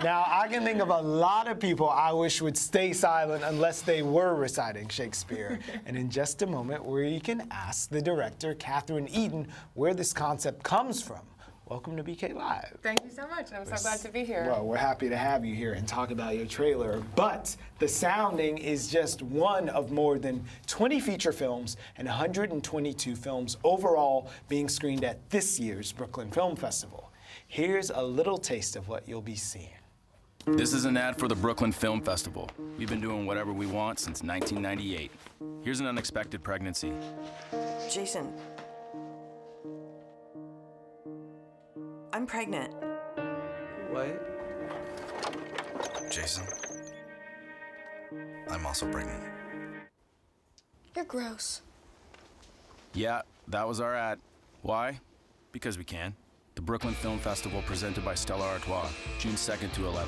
Now, I can think of a lot of people I wish would stay silent unless they were reciting Shakespeare. And in just a moment, we can ask the director, Catherine Eaton, where this concept comes from. Welcome to BK Live. Thank you so much. I'm so glad to be here. Well, we're happy to have you here and talk about your trailer. But The Sounding is just one of more than 20 feature films and 122 films overall being screened at this year's Brooklyn Film Festival. Here's a little taste of what you'll be seeing. This is an ad for the Brooklyn Film Festival. We've been doing whatever we want since 1998. Here's an unexpected pregnancy. Jason. I'm pregnant. What? Jason, I'm also pregnant. You're gross. Yeah, that was our ad. Why? Because we can. The Brooklyn Film Festival presented by Stella Artois, June 2nd to 11th.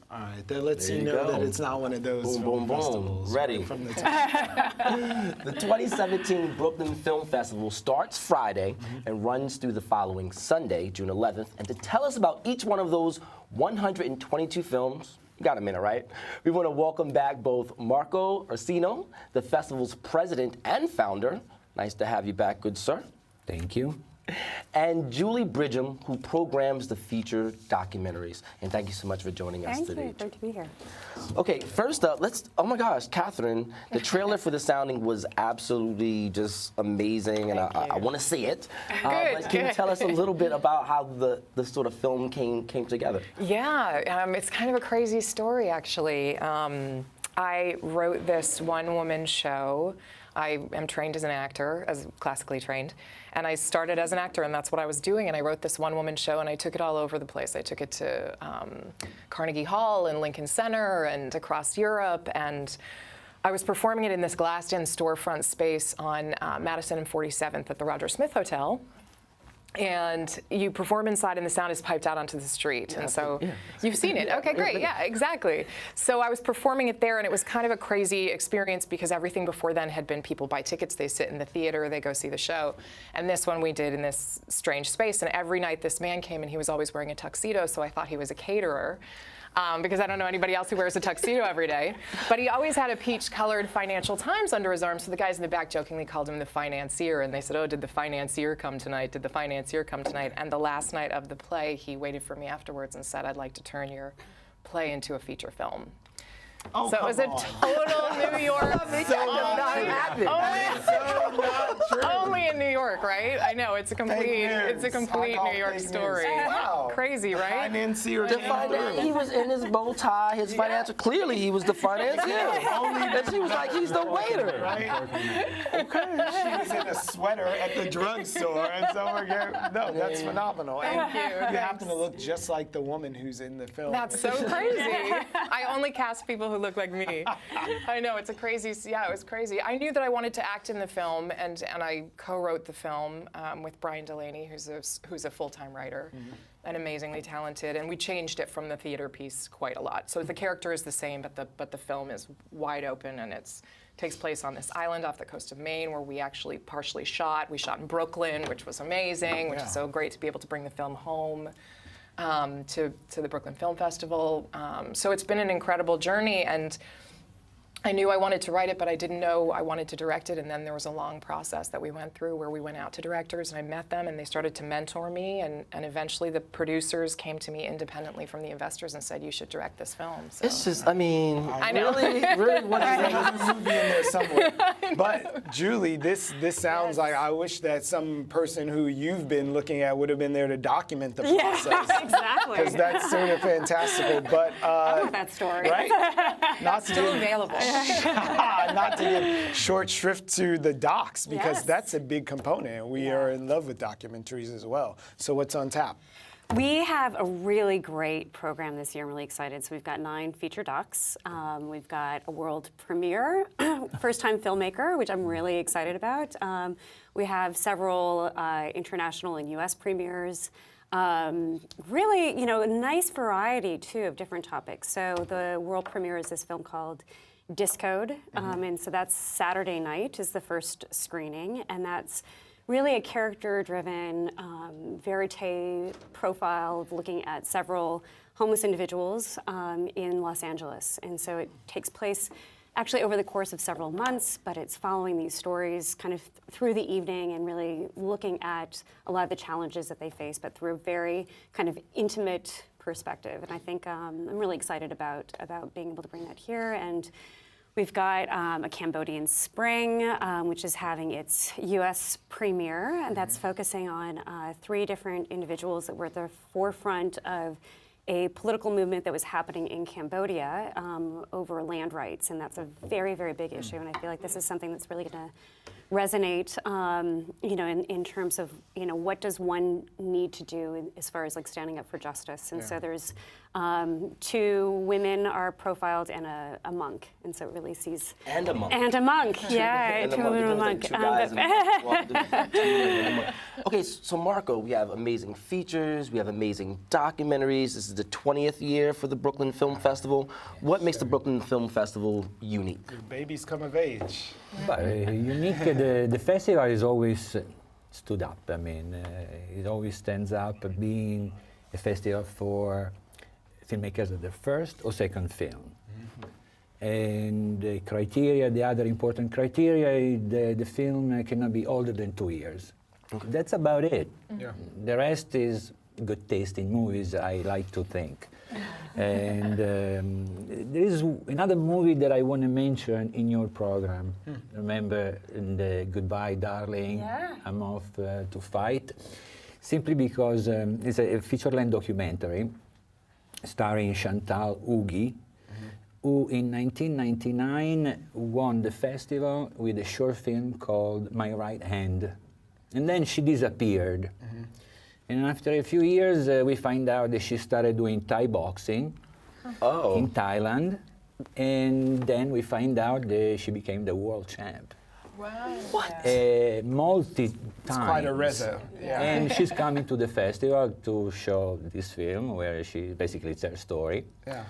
All right, that lets you There you know go. that it's not one of those Boom, boom, boom. festivals. Ready. From the top. The 2017 Brooklyn Film Festival starts Friday and runs through the following Sunday, June 11th. And to tell us about each one of those 122 films, you got a minute, right? We want to welcome back both Marco Ursino, the festival's president and founder. Nice to have you back, good sir. Thank you. And Julie Bridgham, who programs the feature documentaries. And thank you so much for joining us today. Thank you. Great to be here. Okay, first up, oh my gosh, Catherine, the trailer for The Sounding was absolutely just amazing, and I want to see it. But can you tell us a little bit about how the sort of film came together? Yeah, it's kind of a crazy story, actually. I wrote this one-woman show. I am trained as an actor, as classically trained, and I started as an actor, and that's what I was doing, and I wrote this one-woman show, and I took it all over the place. I took it to Carnegie Hall and Lincoln Center and across Europe, and I was performing it in this glassed-in storefront space on Madison and 47th at the Roger Smith Hotel. And you perform inside, and the sound is piped out onto the street. Yeah, and so you've seen it. Okay, great. Yeah, exactly. So I was performing it there, and it was kind of a crazy experience because everything before then had been people buy tickets, they sit in the theater, they go see the show. And this one we did in this strange space. And every night this man came, and he was always wearing a tuxedo, so I thought he was a caterer. Because I don't know anybody else who wears a tuxedo every day. But he always had a peach-colored Financial Times under his arm, so the guys in the back jokingly called him the financier, and they said, oh, did the financier come tonight? Did the financier come tonight? And the last night of the play, he waited for me afterwards and said, I'd like to turn your play into a feature film. Oh, so it was a total New York. Only in New York, right? I know it's a complete New York story. Wow. Crazy, right? Financier. He was in his bow tie, his financial. Clearly, he was the financier. And she was like, he's the waiter. Right? Okay. She was in a sweater at the drugstore, and so we're getting, no, that's phenomenal. Thank you. You happen to look just like the woman who's in the film. That's so crazy. I only cast people who look like me. I know, it's a crazy, yeah, it was crazy. I knew that I wanted to act in the film, and I co-wrote the film with Brian Delaney, who's a full-time writer and amazingly talented, and we changed it from the theater piece quite a lot. So the character is the same, but the film is wide open, and takes place on this island off the coast of Maine where we actually partially shot. We shot in Brooklyn, which was amazing, which is so great to be able to bring the film home. To the Brooklyn Film Festival. So it's been an incredible journey, and I knew I wanted to write it, but I didn't know I wanted to direct it, and then there was a long process that we went through where we went out to directors, and I met them, and they started to mentor me, and eventually the producers came to me independently from the investors and said, you should direct this film. So. It's just, I mean, I know. really what There's a movie in there somewhere. But Julie, this sounds like I wish that some person who you've been looking at would have been there to document the process. Exactly. Because that's sort of fantastical. But I love that story. right? Not to Still available. not to give short shrift to the docs, because that's a big component. We are in love with documentaries as well. So what's on tap? We have a really great program this year. I'm really excited. So we've got 9 feature docs. We've got a world premiere, first-time filmmaker, which I'm really excited about. We have several international and U.S. premieres. Really, a nice variety, too, of different topics. So the world premiere is this film called Discode, and so that's Saturday night is the first screening, and that's really a character-driven verite profile looking at several homeless individuals in Los Angeles. And so it takes place actually over the course of several months, but it's following these stories kind of through the evening and really looking at a lot of the challenges that they face, but through a very kind of intimate perspective. And I think I'm really excited about being able to bring that here. And we've got a Cambodian Spring, which is having its U.S. premiere, and that's focusing on 3 different individuals that were at the forefront of a political movement that was happening in Cambodia over land rights, and that's a very, very big issue. And I feel like this is something that's really going to resonate, in terms of, what does one need to do as far as like standing up for justice. And so there's 2 women are profiled and a monk, and so it really sees And a monk. and a monk, yeah, And 2 women and a monk. 2 guys and a monk. 2 women and a monk. Okay, so Marco, we have amazing features, we have amazing documentaries. This is the 20th year for the Brooklyn Film Festival. What makes the Brooklyn Film Festival unique? Babies come of age. But unique, the festival is always stood up. I mean, it always stands up being a festival for filmmakers of their first or second film. And the criteria, the other important criteria, the film cannot be older than 2 years. Okay. That's about it. Yeah. The rest is good taste in movies, I like to think. And there is another movie that I want to mention in your program. Remember in the Goodbye, Darling, I'm Off to Fight. Simply because it's a feature-length documentary starring Chantal Hougie, who in 1999 won the festival with a short film called My Right Hand. And then she disappeared. And after a few years, we find out that she started doing Thai boxing in Thailand. And then we find out that she became the world champ. Wow. What? Multi-times. It's quite a resume. Yeah. And she's coming to the festival to show this film, where basically it's her story. Yeah.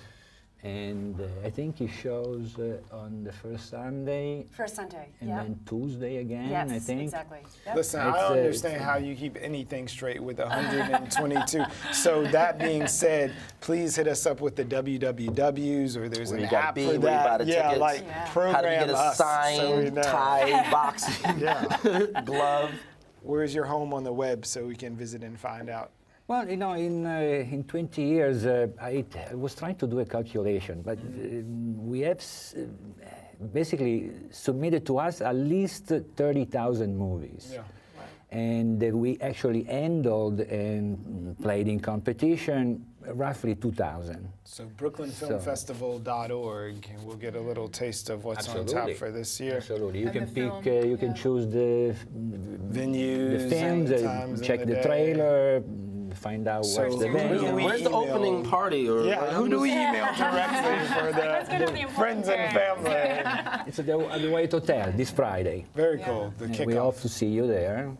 And I think it shows on the first Sunday. First Sunday, And then Tuesday again, Yes, I think. exactly. Yep. Listen, It's, I understand how you keep anything straight with 122. So that being said, please hit us up with the WWWs, or there's Where an you gotta app be, for where you buy that. the Yeah, tickets. like program How to get a us so we signed know. Thai boxing glove? Where's your home on the web so we can visit and find out? Well, in 20 years, I was trying to do a calculation, but we have basically submitted to us at least 30,000 movies. Yeah. And we actually handled and played in competition roughly 2,000. So BrooklynFilmFestival.org, and we'll get a little taste of what's on tap for this year. Absolutely. You And can the pick, film, you can choose the Venues, the films, and times check in the day. trailer, find out So what's the who do venue. we Where's the email? opening party? Or Yeah, who do we email directly for the friends and family? It's at the White Hotel this Friday. Very cool. The And we hope kickoff. to see you there.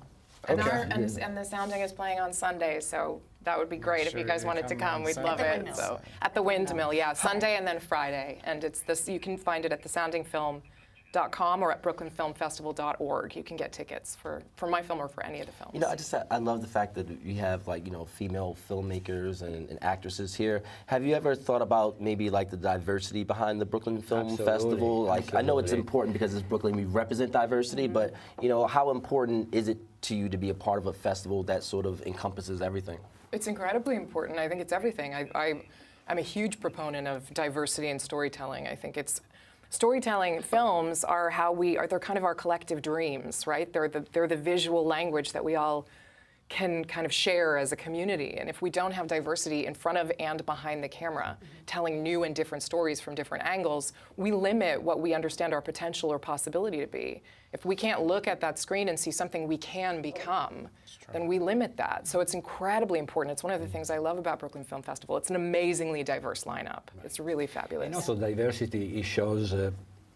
And, Okay. and the sounding is playing on Sunday, so that would be great if Sure you guys they wanted to come on come. We'd Sunday. love At the it. Windmill. So at the Windmill, yeah, Sunday and then Friday. And it's this. You can find it at thesoundingfilm.com or at brooklynfilmfestival.org. You can get tickets for my film or for any of the films. You know, I love the fact that you have female filmmakers and actresses here. Have you ever thought about maybe like the diversity behind the Brooklyn Film Absolutely, Festival? Like I know it's absolutely. important because it's Brooklyn, we represent diversity, but how important is it to you to be a part of a festival that sort of encompasses everything? It's incredibly important. I think it's everything. I'm a huge proponent of diversity in storytelling. I think it's storytelling films are they're kind of our collective dreams, right? They're the visual language that we all can kind of share as a community. And if we don't have diversity in front of and behind the camera, telling new and different stories from different angles, we limit what we understand our potential or possibility to be. If we can't look at that screen and see something we can become, then we limit that. So it's incredibly important. It's one of the things I love about Brooklyn Film Festival. It's an amazingly diverse lineup. It's really fabulous. And also diversity, it shows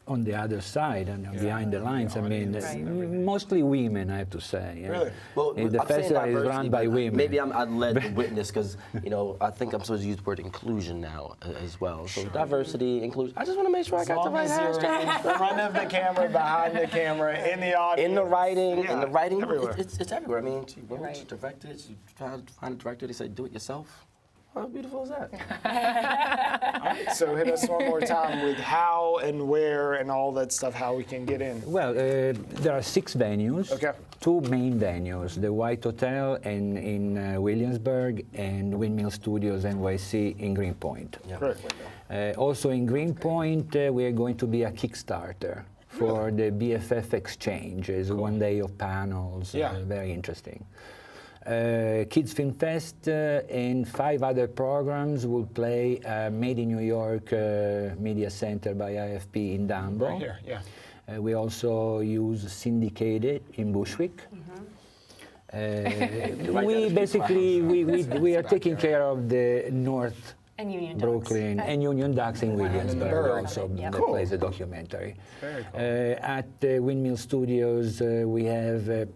on the other side and behind the lines. I mean, mostly women, I have to say. Yeah. Really? Well, The I'm saying festival is diversity, run by but women. Maybe I led the witness because I think I'm supposed to use the word inclusion now as well. So diversity, inclusion. I just want to make sure I As got the long right as you're hashtag. in front of the camera, behind the camera, in the audience. In the writing, everywhere. it's everywhere. I mean, she wrote, Right. she directed, she tried to find a director. They said, do it yourself. How beautiful is that? So hit us one more time with how and where and all that stuff, how we can get in. Well, there are 6 venues. Okay. 2 main venues, the White Hotel in Williamsburg and Windmill Studios NYC in Greenpoint. Yeah. Great. Also in Greenpoint, we are going to be a Kickstarter for the BFF Exchange. It's 1 day of panels, Yeah. very interesting. Kids Film Fest and 5 other programs will play Made in New York Media Center by IFP in Dumbo. Right here, yeah. We also use Syndicated in Bushwick. We basically we are taking care of the North And Union Dogs. Brooklyn and Union Dogs in Williamsburg also Yep. that plays a documentary. Very cool. At Windmill Studios, we have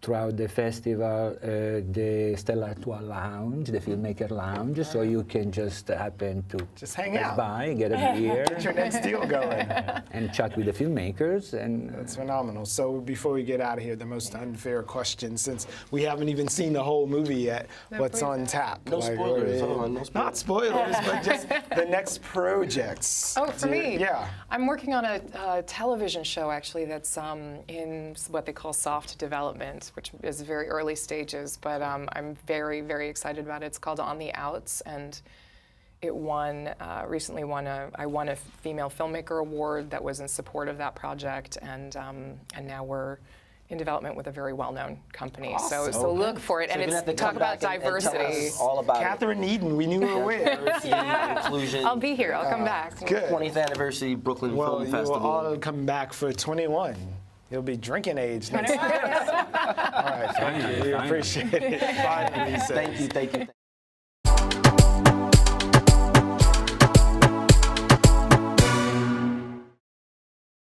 throughout the festival the Stella Artois Lounge, the Filmmaker Lounge, so you can just happen to Just hang pass out. by, get a beer, Get your next deal going. and chat with the filmmakers. And That's phenomenal. So before we get out of here, the most unfair question, since we haven't even seen the whole movie yet, what's on tap? No spoilers. what- Hold on, no spoilers. Not spoilers, but just the next projects. Oh, for me? Yeah. I'm working on a television show, actually, that's in what they call soft development, which is very early stages, but I'm very, very excited about it. It's called On the Outs, and it recently I won a Female Filmmaker Award that was in support of that project, and now we're in development with a very well-known company. So Awesome. look for it, So and you're gonna have to it's talk come about back and tell diversity. us all about Catherine Eaton, we knew her with. diversity, inclusion. I'll be here. I'll come back. Good. 20th anniversary Brooklyn Well, Film you will Festival. all come back for 21. You'll be drinking age next year. All right, thank you. We appreciate it. Bye, Lisa. Thank you.